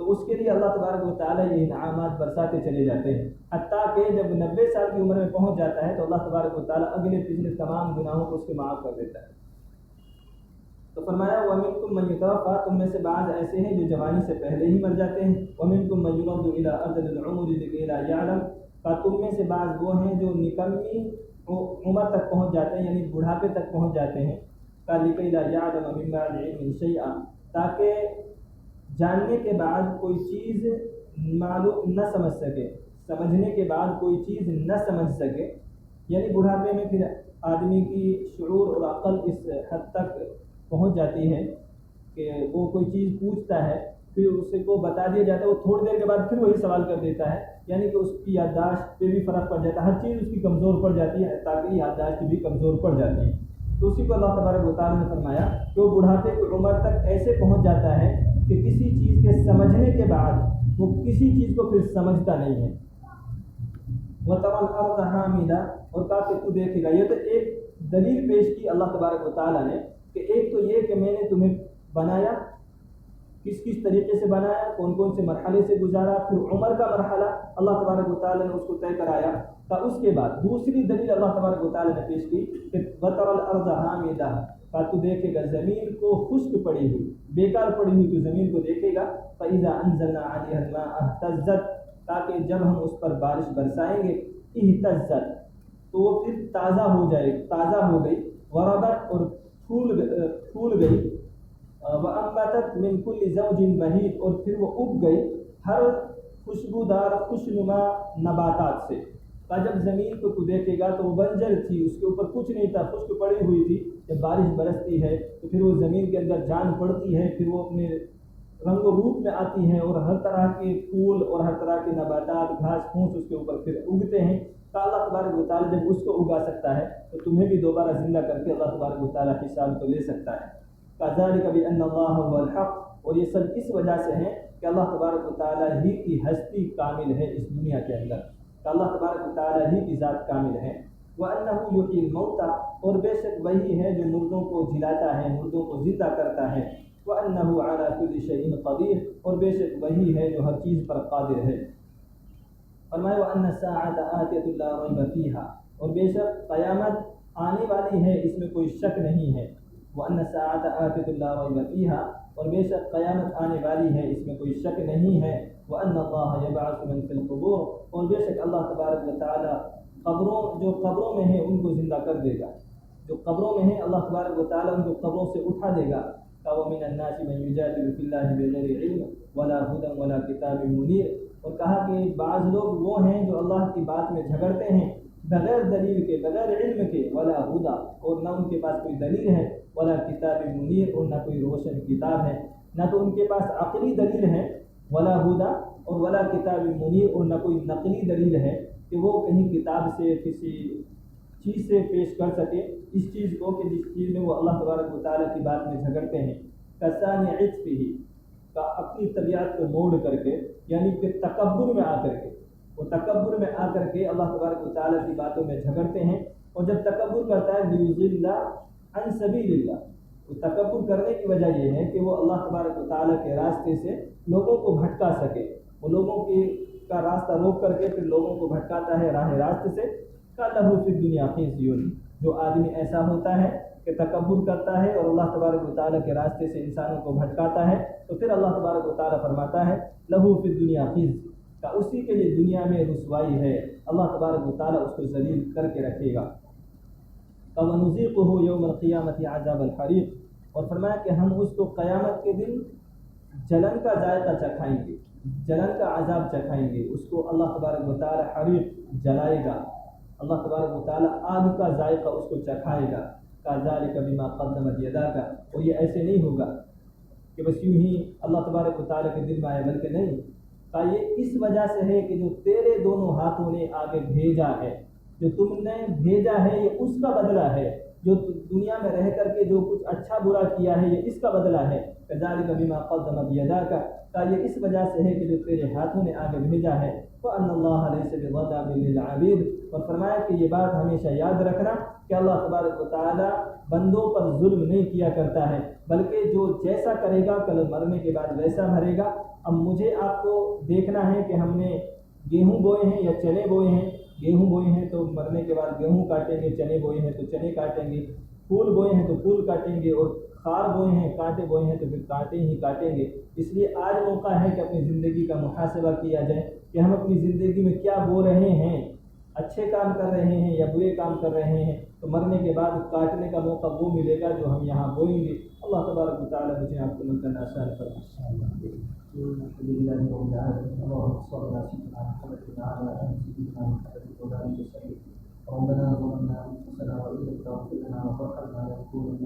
تو اس کے لیے اللہ تبارک و تعالیٰ یہ انعامات برساتے چلے جاتے ہیں، حتیٰ کہ جب 90 سال کی عمر میں پہنچ جاتا ہے تو اللہ تبارک و تعالیٰ اگلے پچھلے تمام گناہوں کو اس کے معاف کر دیتا ہے۔ تو فرمایا وَمِنْكُمْ مَنْ يُتَوَفَّىٰ، تم میں سے بعض ایسے ہیں جو جوانی سے پہلے ہی مر جاتے ہیں، وَمِنْكُمْ مَنْ يُرَدُّ إِلَىٰ أَرْذَلِ الْعُمُرِ لِكَيْ لَا يَعْلَمَ، کا تم میں سے بعض وہ ہیں جو نکمی عمر تک پہنچ جاتے ہیں، یعنی بڑھاپے تک پہنچ جاتے ہیں، کا لِكَيْ لَا يَعْلَمَ مِن بَعْدِ عِلْمٍ شَيْئًا، تاکہ جاننے کے بعد کوئی چیز معلوم نہ سمجھ سکے، سمجھنے کے بعد کوئی چیز نہ سمجھ سکے، یعنی بڑھاپے میں پھر آدمی کی شعور اور عقل اس حد تک پہنچ جاتی ہے کہ وہ کوئی چیز پوچھتا ہے پھر اسے کو بتا دیا جاتا ہے، وہ تھوڑی دیر کے بعد پھر وہی سوال کر دیتا ہے، یعنی کہ اس کی یادداشت پہ بھی فرق پڑ جاتا ہے، ہر چیز اس کی کمزور پڑ جاتی ہے، تاکہ یادداشت بھی کمزور پڑ جاتی ہے۔ تو اسی کو اللہ تبارک و تعالیٰ نے فرمایا کہ وہ بڑھاپے کی عمر تک ایسے پہنچ جاتا ہے کہ کسی چیز کے سمجھنے کے بعد وہ کسی چیز کو پھر سمجھتا نہیں ہے۔ وَتَرَى الْأَرْضَ حَامِدَةً، اور کہا کہ تو دیکھے گا، یہ تو ایک دلیل پیش کی اللہ تبارک و تعالیٰ نے کہ ایک تو یہ کہ میں نے تمہیں بنایا، کس کس طریقے سے بنایا، کون کون سے مرحلے سے گزارا، پھر عمر کا مرحلہ اللہ تبارک و تعالیٰ نے اس کو طے کرایا، تو اس کے بعد دوسری دلیل اللہ تبارک و تعالیٰ نے پیش کی کہ وَتَرَى الْأَرْضَ حَامِدَةً، کا تو دیکھے گا زمین کو خشک پڑی ہوئی، بیکار پڑی ہوئی تو زمین کو دیکھے گا، فَإِذَا أَنزَلْنَا عَلَيْهَا الْمَاءَ اهْتَزَّتْ، تاکہ جب ہم اس پر بارش برسائیں گے، اہتزت، تو وہ پھر تازہ ہو جائے، تازہ ہو گئی، وربت، اور پھول گئی، وَأَنبَتَتْ مِنْ كُلِّ زَوْجٍ بَهِيجٍ، اور پھر وہ اگ گئی ہر خوشبودار خوشنما نباتات سے۔ جب زمین کو تو دیکھے گا تو وہ بنجر تھی، اس کے اوپر کچھ نہیں تھا، خشک پڑی ہوئی تھی، جب بارش برستی ہے تو پھر وہ زمین کے اندر جان پڑتی ہے، پھر وہ اپنے رنگ و روپ میں آتی ہیں، اور ہر طرح کے پھول اور ہر طرح کے نباتات، گھاس پھوس اس کے اوپر پھر اگتے ہیں۔ تو اللہ تبارک و تعالیٰ جب اس کو اگا سکتا ہے تو تمہیں بھی دوبارہ زندہ کر کے اللہ تبارک و تعالیٰ حساب تو لے سکتا ہے۔ كَذَلِكَ بِأَنَّ اللَّهَ هُوَ الْحَقُّ، اور یہ سب اس وجہ سے ہے کہ اللہ تبارک و تعالیٰ ہی کی ہستی کامل ہے اس دنیا کے اندر، کہ اللہ تبارک و تعالیٰ ہی کی ذات کامل ہے۔ وَأَنَّهُ يُحْيِي الْمَوْتَىٰ، اور بے شک وہی ہے جو مردوں کو جلاتا ہے، مردوں کو زندہ کرتا ہے۔ وَأَنَّهُ عَلَىٰ كُلِّ شَيْءٍ قَدِيرٌ، اور بے شک وہی ہے جو ہر چیز پر قادر ہے۔ فرمایا وَأَنَّ السَّاعَةَ آتِيَةٌ لَا رَيْبَ فِيهَا، اور بے شک قیامت آنے والی ہے، اس میں کوئی شک نہیں ہے۔ وَأَنَّ السَّاعَةَ آتِيَةٌ لَا رَيْبَ فِيهَا، اور بے شک قیامت آنے والی ہے، اس میں کوئی شک نہیں ہے۔ وَأَنَّ اللَّهَ يَبْعَثُ مَن فِي الْقُبُورِ، اور بے شک اللہ تبارک و تعالیٰ جو قبروں میں ہیں ان کو زندہ کر دے گا، جو قبروں میں ہیں اللہ تبارک و تعالیٰ ان کو قبروں سے اٹھا دے گا۔ وَمِنَ النَّاسِ مَن يُجَادِلُ فِي اللَّهِ بِغَيْرِ عِلْمٍ وَلَا هُدًى وَلَا كِتَابٍ مُنِيرٍ، اور کہا کہ بعض لوگ وہ ہیں جو اللہ کی بات میں جھگڑتے ہیں بغیر دلیل کے، بغیر علم کے، ولا ہدا، اور نہ ان کے پاس کوئی دلیل ہے، ولا کتاب منیر، اور نہ کوئی روشن کتاب ہے، نہ تو ان کے پاس عقلی دلیل ہے ولا ہدا، اور ولا کتاب منیر، اور نہ کوئی نقلی دلیل ہے کہ وہ کہیں کتاب سے کسی چیز سے پیش کر سکے اس چیز کو کہ جس چیز میں وہ اللہ تبارک و تعالیٰ کی بات میں جھگڑتے ہیں۔ کسانی عطفہ، کا اپنی طبیعت کو موڑ کر کے، یعنی کہ تکبر میں آ کر کے، وہ تکبر میں آ کر کے اللہ تبارک و تعالیٰ کی باتوں میں جھگڑتے ہیں، اور جب تکبر کرتا ہے لیضل عن سبیل اللہ، تو تکبر کرنے کی وجہ یہ ہے کہ وہ اللہ تبارک و تعالیٰ کے راستے سے لوگوں کو بھٹکا سکے، وہ لوگوں کا راستہ روک کر کے پھر لوگوں کو بھٹکاتا ہے راہ راست سے۔ کَلَّهُ فِي الدُّنْيَا خِزْيٌ، جو آدمی ایسا ہوتا ہے کہ تکبر کرتا ہے اور اللہ تبارک و تعالیٰ کے راستے سے انسانوں کو بھٹکاتا ہے، تو پھر اللہ تبارک و تعالیٰ فرماتا ہے لَهُ فِي الدُّنْيَا خِزْيٌ، کہ اسی کے لیے دنیا میں رسوائی ہے، اللہ تبارک و تعالیٰ اس کو ذلیل کر کے رکھے گا۔ وَنُذِيقُهُ يَوْمَ الْقِيَامَةِ عَذَابَ الْحَرِيقِ، اور فرمایا کہ ہم اس کو قیامت کے دن جلن کا ذائقہ چکھائیں گے، جلن کا عذاب چکھائیں گے، اس کو اللہ تبارک و تعالیٰ حریق جلائے گا، اللہ تبارک و تعالیٰ آگ کا ذائقہ اس کو چکھائے گا۔ كَذَلِكَ بِمَا قَدَّمَتْ يَدَاكَ، اور یہ ایسے نہیں ہوگا کہ بس یوں ہی اللہ تبارک و تعالیٰ کے دل میں آئے، بلکہ نہیں، کہ یہ اس وجہ سے ہے کہ جو تیرے دونوں ہاتھوں نے آگے بھیجا ہے، جو تم نے بھیجا ہے یہ اس کا بدلہ ہے، جو دنیا میں رہ کر کے جو کچھ اچھا برا کیا ہے یہ اس کا بدلہ ہے. كذلك بما قدمت يداك، کا یہ اس وجہ سے ہے کہ جو تیرے ہاتھوں نے آگے بھیجا ہے. وَأَنَّ اللَّهَ لَيْسَ بِظَلَّامٍ لِّلْعَبِيدِ، اور فرمایا کہ یہ بات ہمیشہ یاد رکھنا کہ اللہ تبارک و تعالی بندوں پر ظلم نہیں کیا کرتا ہے، بلکہ جو جیسا کرے گا کل مرنے کے بعد ویسا بھرے گا. اب مجھے آپ کو دیکھنا ہے کہ ہم نے گیہوں بوئے ہیں یا چنے بوئے ہیں. گیہوں بوئے ہیں تو مرنے کے بعد گیہوں کاٹیں گے، چنے بوئے ہیں تو چنے کاٹیں گے، پھول بوئے ہیں تو پھول کاٹیں گے، اور خار بوئے ہیں کانٹے بوئے ہیں تو پھر کانٹے ہی کاٹیں گے. اس لیے آج موقع ہے کہ اپنی زندگی کا محاسبہ کیا جائے کہ ہم اپنی زندگی میں کیا بو رہے ہیں، اچھے کام کر رہے ہیں یا برے کام کر رہے ہیں. تو مرنے کے بعد کاٹنے کا موقع وہ ملے گا جو ہم یہاں بوئیں گے. اللہ تبارک و تعالیٰ مجھے آپ کو مل کرنا آسان فرمائے. ربنا ظلمنا انفسنا وان لم تغفر لنا وترحمنا لنكونن